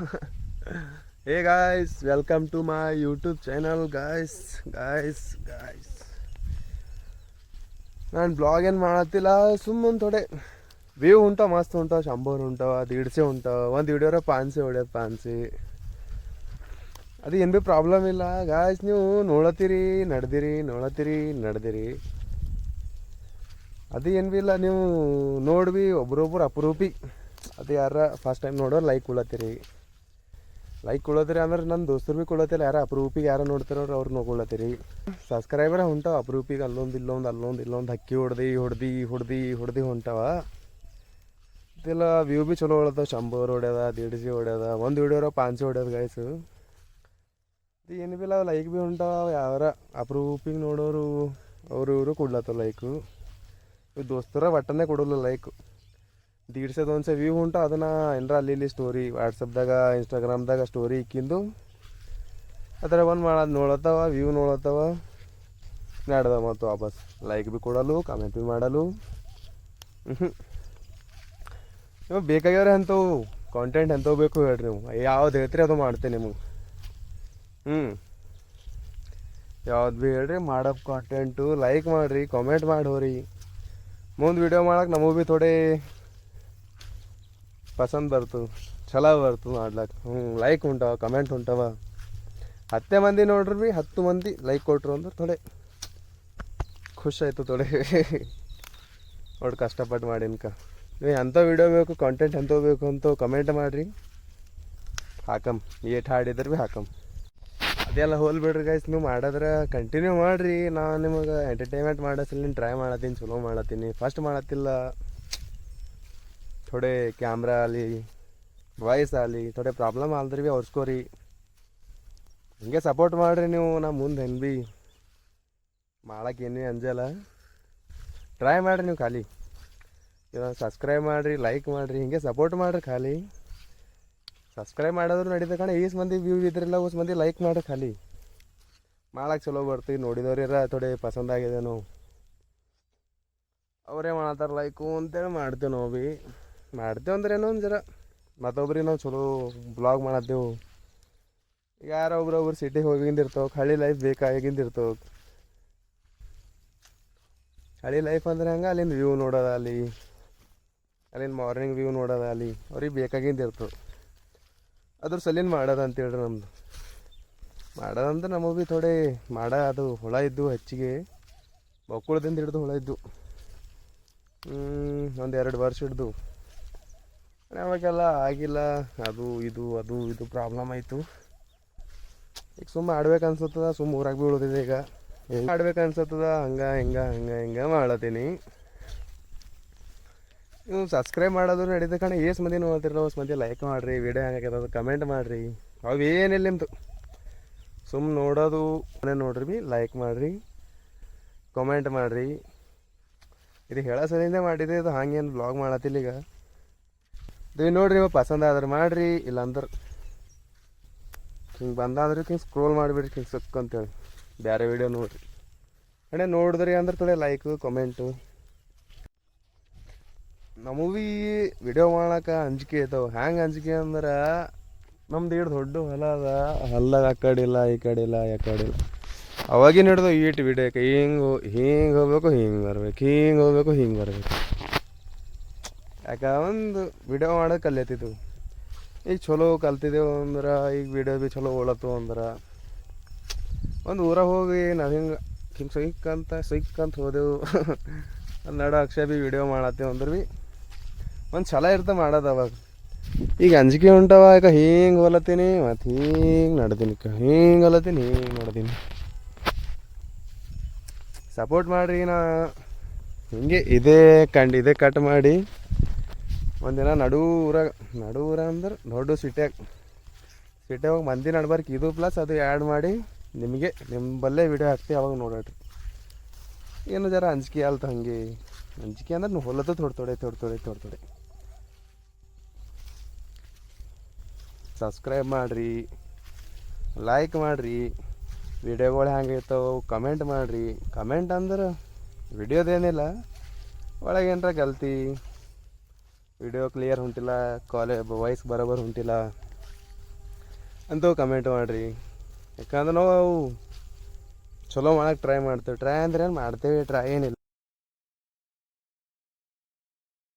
Hey guys, welcome to my YouTube channel guys. ನಾನು blog ಏನು ಮಾಡತ್ತಿಲ್ಲ, ಸುಮ್ಮನೆ ಥೋಡೆ ವ್ಯೂ ಉಂಟಾವ, ಮಸ್ತ್ ಉಂಟಾವ, 100 ಉಂಟಾವ, 150 ಉಂಟಾವ, ಒಂದು ವಿಡಿಯೋರ 500 ಹೊಡ್ಯೋದು 500. ಅದು ಏನು ಭೀ ಪ್ರಾಬ್ಲಮ್ ಇಲ್ಲ ಗಾಯ್ಸ್. ನೀವು ನೋಡತ್ತೀರಿ ನಡೆದಿರಿ ಅದು ಏನು ಭೀ ಇಲ್ಲ. ನೀವು ನೋಡ್ವಿ ಒಬ್ರೊಬ್ರು ಅಪರೂಪಿ, ಅದು ಯಾರ ಫಸ್ಟ್ ಟೈಮ್ ನೋಡೋರು ಲೈಕ್ ಕೊಡತ್ತೀರಿ ಅಂದ್ರೆ ನನ್ನ ದೋಸ್ತರು ಭೀ ಕೊಡತ್ತಿಲ್ಲ. ಯಾರು ಅಪರೂಪಿಗೆ ಯಾರು ನೋಡ್ತಿರೋರು ಅವ್ರು ನೋಡ್ಕೊಳತ್ತೀರಿ. ಸಬ್ಸ್ಕ್ರೈಬರ್ ಹೊಂಟಾವ ಅಪರೂಪಿಗೆ, ಇಲ್ಲೊಂದು ಹಕ್ಕಿ ಹೊಡೆದು ಹೊಂಟಾವ. ಇದೆಲ್ಲ ವ್ಯೂ ಭೀ ಚಲೋ ಹೊಡೆದ, 100 ಹೊಡ್ಯದ, 150 ಹೊಡ್ಯದ, ಒಂದು ವಿಡಿಯೋರ 500 ಹೊಡ್ಯದ ಗಾಯ್ಸು. ಇದು ಏನು ಭೀ ಇಲ್ಲ, ಲೈಕ್ ಭೀ ಹೊಂಟಾವ. ಯಾರ ಅಪರೂಪಿಗೆ ನೋಡೋರು ಇವರು ಕೊಡ್ಲತ್ತವ ಲೈಕು. ಇವು ದೋಸ್ತರ ಒಟ್ಟನೇ ಕೊಡೋಲ್ಲ ಲೈಕು. 150-200 ವ್ಯೂ ಉಂಟು. ಅದನ್ನು ಏನರ ಅಲ್ಲಿ ಸ್ಟೋರಿ ವಾಟ್ಸಪ್ದಾಗ ಇನ್ಸ್ಟಾಗ್ರಾಮ್ದಾಗ ಸ್ಟೋರಿ ಇಕ್ಕಿಂದು ಅದರ ಒಂದು ಮಾಡೋದು ನೋಡತ್ತವ, ವ್ಯೂ ನೋಡತ್ತವ, ನಡ್ದ ಮತ್ತು ವಾಪಸ್ ಲೈಕ್ ಭೀ ಕೊಡಲು, ಕಮೆಂಟ್ ಭೀ ಮಾಡಲು. ನೀವು ಬೇಕಾಗ್ಯವ್ರೆ ಅಂಥವು ಕಾಂಟೆಂಟ್ ಎಂಥವು ಬೇಕು ಹೇಳ್ರಿ. ನೀವು ಯಾವ್ದು ಹೇಳ್ತೀರಿ ಅದು ಮಾಡ್ತೇನೆ ನಿಮಗೆ. ಯಾವ್ದು ಭೀ ಹೇಳ್ರಿ, ಮಾಡೋ ಕಾಂಟೆಂಟು ಲೈಕ್ ಮಾಡಿರಿ, ಕಾಮೆಂಟ್ ಮಾಡೋರಿ. ಮುಂದೆ ವಿಡಿಯೋ ಮಾಡಕ್ಕೆ ನಮಗೆ ಭೀ ಥೋಡೆ ಪಸಂದ್ ಬರ್ತು, ಛಲೋ ಬರ್ತು ಮಾಡ್ಲಕ್ಕೆ. Like ಉಂಟಾವ, comment ಉಂಟಾವ. 10 ಮಂದಿ ನೋಡ್ರಿ ಭೀ 10 ಮಂದಿ ಲೈಕ್ ಕೊಟ್ರು ಅಂದ್ರೆ ಥೋಡೆ ಖುಷಿ ಆಯಿತು. ಥೋಡೆ ನೋಡಿ ಕಷ್ಟಪಟ್ಟು ಮಾಡಿನ್ಕ. ನೀವು ಎಂಥ ವಿಡಿಯೋ ಬೇಕು, ಕಾಂಟೆಂಟ್ ಎಂಥವು ಬೇಕು ಅಂತ ಕಮೆಂಟ್ ಮಾಡಿರಿ, ಹಾಕಮ್. ಏಟ್ ಹಾಡಿದ್ರೆ ಭೀ ಹಾಕಮ್. ಅದೆಲ್ಲ ಹೋಲ್ ಬಿಡ್ರಿ ಗೈಸ್. ನೀವು ಮಾಡಿದ್ರೆ ಕಂಟಿನ್ಯೂ ಮಾಡಿರಿ. ನಾನು ನಿಮಗೆ ಎಂಟರ್ಟೈನ್ಮೆಂಟ್ ಮಾಡೋ ಟ್ರೈ ಮಾಡತ್ತೀನಿ, ಚಲೋ ಮಾಡತ್ತೀನಿ. ಫಸ್ಟ್ ಮಾಡತ್ತಿಲ್ಲ, ಥೋಡೆ ಕ್ಯಾಮ್ರಾ ಆಗಲಿ, ವಾಯ್ಸ್ ಆಗಲಿ ಥೋಡೆ ಪ್ರಾಬ್ಲಮ್ ಆಲ್ದ್ರಿ ಭೀ ಅವ್ರಿಸ್ಕೋರಿ. ಹಿಂಗೆ ಸಪೋರ್ಟ್ ಮಾಡಿರಿ ನೀವು. ನಾ ಮುಂದೆ ಹೆಂಗೆ ಭೀ ಮಾಡಕ್ಕೆ ಏನೇ ಅಂಜಲ್ಲ. ಟ್ರೈ ಮಾಡಿರಿ ನೀವು ಖಾಲಿ. ಇವಾಗ ಸಬ್ಸ್ಕ್ರೈಬ್ ಮಾಡಿರಿ, ಲೈಕ್ ಮಾಡಿರಿ, ಹಿಂಗೆ ಸಪೋರ್ಟ್ ಮಾಡಿರಿ ಖಾಲಿ. ಸಬ್ಸ್ಕ್ರೈಬ್ ಮಾಡೋದ್ರು ನಡೀತ ಕಣ. ಈಸ್ ಮಂದಿ ವ್ಯೂ ಇದ್ರಿಲ್ಲ, ಓಸ್ ಮಂದಿ ಲೈಕ್ ಮಾಡ್ರಿ ಖಾಲಿ. ಮಾಡಕ್ಕೆ ಚಲೋ ಬರ್ತೀವಿ. ನೋಡಿದವ್ರಿರ ಥೋಡೆ ಪಸಂದಾಗಿದೇನೋ ಅವರೇ ಮಾಡತ್ತಾರ ಲೈಕು ಅಂತೇಳಿ ಮಾಡ್ತೇವೆ ನಾವು ಭೀ. ಮಾಡ್ತೇವೆ ಅಂದ್ರೆ ಏನೋ ಒಂದು ಜರ ಮತ್ತೊಬ್ರಿಗೆ ನಾವು ಚಲೋ ಬ್ಲಾಗ್ ಮಾಡತ್ತೇವೆ. ಈಗ ಯಾರೋ ಒಬ್ರೊಬ್ರು ಸಿಟಿಗೆ ಹೋಗಿಂದಿರ್ತವೆ, ಹಳ್ಳಿ ಲೈಫ್ ಬೇಕಾಗಿಂದಿರ್ತವೆ. ಹಳ್ಳಿ ಲೈಫ್ ಅಂದ್ರೆ ಹಂಗೆ ಅಲ್ಲಿಂದ ವ್ಯೂ ನೋಡೋದಾಗಲಿ, ಅಲ್ಲಿಂದ ಮಾರ್ನಿಂಗ್ ವ್ಯೂ ನೋಡೋದಾಗಲಿ ಅವ್ರಿಗೆ ಬೇಕಾಗಿಂದಿರ್ತವೆ. ಅದ್ರ ಸಲಿನ ಮಾಡೋದು ಅಂತೇಳ್ರಿ ನಮ್ಮದು. ಮಾಡೋದಂದ್ರೆ ನಮಗೆ ಭೀ ಥೋಡೆ ಅದು ಹುಳ ಇದ್ದು ಹೆಚ್ಚಿಗೆ ಬಕ್ಕುಳದಿಂದ ಹಿಡ್ದು ಹುಳ ಇದ್ದು ಒಂದು 2 ವರ್ಷ ಹಿಡ್ದು ಅವಾಗೆಲ್ಲ ಆಗಿಲ್ಲ. ಅದು ಇದು ಪ್ರಾಬ್ಲಮ್ ಆಯಿತು. ಈಗ ಸುಮ್ಮ ಆಡ್ಬೇಕು ಅನ್ಸತ್ತದ, ಸುಮ್ಮ ಊರಾಗ ಭೀ ಉಳಿದಿದೆ. ಈಗ ಹೆಂಗೆ ಆಡ್ಬೇಕು ಅನ್ಸತ್ತದ ಹಂಗೆ ಮಾಡತ್ತೀನಿ. ನೀವು ಸಬ್ಸ್ಕ್ರೈಬ್ ಮಾಡೋದು ನಡೀತ ಕಣ. ಏಸ್ ಮಂದಿ ನೋಡ್ತಿರಲ್ಲ ಓಸ್ ಮಂದಿ ಲೈಕ್ ಮಾಡಿರಿ, ವಿಡಿಯೋ ಹೆಂಗಾಗ್ಯದ ಕಮೆಂಟ್ ಮಾಡಿರಿ. ಅವೇನಿಲ್ಲ ನಿಮ್ಮದು, ಸುಮ್ಮ ನೋಡೋದು ನೋಡ್ರಿ ಭೀ ಲೈಕ್ ಮಾಡಿರಿ, ಕಮೆಂಟ್ ಮಾಡಿರಿ. ಇದು ಹೇಳೋ ಸಲಿಂದ ಮಾಡಿದೆ. ಇದು ಹಂಗೇನು ಬ್ಲಾಗ್ ಮಾಡತ್ತಿಲ್ಲ. ಈಗ ಇದು ನೋಡ್ರಿ, ನೀವು ಪಸಂದ ಆದ್ರೆ ಮಾಡಿರಿ, ಇಲ್ಲಾಂದ್ರೆ ಹಿಂಗೆ ಬಂದಾದ್ರೆ ಹಿಂಗೆ ಸ್ಕ್ರೋಲ್ ಮಾಡಿಬಿಡ್ರಿ, ಹಿಂಗೆ ಸುಕ್ ಅಂತೇಳಿ ಬೇರೆ ವಿಡಿಯೋ ನೋಡಿರಿ. ಅಣ್ಣ ನೋಡಿದ್ರಿ ಅಂದ್ರೆ ಥೋಡೆ ಲೈಕು ಕಮೆಂಟು. ನಮಗೂ ಭೀ ವಿಡಿಯೋ ಮಾಡೋಕೆ ಅಂಜಿಕೆ ಇದ್ದಾವೆ. ಹ್ಯಾಂಗೆ ಅಂಜಿಕೆ ಅಂದ್ರೆ ನಮ್ದು ದೊಡ್ಡ ಹೊಲ ಅದ, ಹೊಲ್ದಾಗ ಆ ಕಡೆ ಇಲ್ಲ ಈ ಕಡೆ ಇಲ್ಲ ಅವಾಗಿನ ಹಿಡ್ದು ಈಟ್ ವಿಡಿಯೋಕ್ಕೆ ಹಿಂಗೆ ಹೋಗ್ಬೇಕು, ಹಿಂಗೆ ಬರ್ಬೇಕು. ಯಾಕೆ ಒಂದು ವಿಡಿಯೋ ಮಾಡೋದು ಕಲಿಯತ್ತಿದ್ದೆವು. ಈಗ ಚಲೋ ಕಲ್ತಿದ್ದೆವು ಅಂದ್ರೆ ಈಗ ವಿಡಿಯೋ ಭೀ ಚಲೋ ಓಡತ್ತು ಅಂದ್ರೆ ಒಂದು ಊರಾಗ ಹೋಗಿ ನಾವು ಹಿಂಗೆ ಸಿಕ್ಕಂತ ಹೋದೆವು. ನಡು ಅಕ್ಷಯ ಭೀ ವಿಡಿಯೋ ಮಾಡತ್ತೇವೆ ಅಂದ್ರೆ ಭೀ ಒಂದು ಛಲ ಇರ್ತದೆ ಮಾಡೋದು. ಅವಾಗ ಈಗ ಅಂಜಿಕೆ ಉಂಟವ. ಈಗ ಹಿಂಗೆ ಹೊಲತ್ತೀನಿ ಮತ್ತು ಹಿಂಗೆ ನಡ್ದೀನಿ. ಸಪೋರ್ಟ್ ಮಾಡಿರಿ. ಹಿಂಗೆ ಇದೇ ಕಟ್ ಮಾಡಿ ಒಂದಿನ ನಡೂರ ಅಂದ್ರೆ ದೊಡ್ಡ ಸಿಟಿಯಾಗ ಹೋಗಿ ಮಂದಿ ನಡ್ಬಾರ್ದು. ಇದು ಪ್ಲಸ್ ಅದು ಆ್ಯಡ್ ಮಾಡಿ ನಿಮ್ಮ ಬಲ್ಲೇ ವಿಡಿಯೋ ಹಾಕ್ತೀವಿ, ಅವಾಗ ನೋಡ್ರಿ. ಏನು ಜರ ಅಂಜಿಕೆ ಅಲ್ತ. ಹಂಗೆ ಅಂಜಿಕೆ ಅಂದ್ರೆ ಹೊಲದ ತೊಡೆ. ಸಬ್ಸ್ಕ್ರೈಬ್ ಮಾಡಿರಿ, ಲೈಕ್ ಮಾಡಿರಿ, ವಿಡಿಯೋಗಳು ಹೆಂಗಿರ್ತಾವೆ ಕಮೆಂಟ್ ಮಾಡಿರಿ. ಕಮೆಂಟ್ ಅಂದ್ರೆ ವಿಡಿಯೋದೇನಿಲ್ಲ, ಒಳಗೆ ಏನರ ಗಲ್ತಿ, ವಿಡಿಯೋ ಕ್ಲಿಯರ್ ಹೊಂಟಿಲ್ಲ, ವಾಯ್ಸ್ ಬರೋಬ್ಬರ ಹೊಂಟಿಲ್ಲ ಅಂತೂ ಕಮೆಂಟ್ ಮಾಡಿರಿ. ಯಾಕಂದ್ರೆ ನಾವು ಚಲೋ ಮಾಡಕ್ಕೆ ಟ್ರೈ ಮಾಡ್ತೇವೆ. ಟ್ರೈ ಅಂದ್ರೆ ಏನು ಮಾಡ್ತೇವೆ, ಟ್ರೈ ಏನಿಲ್ಲ.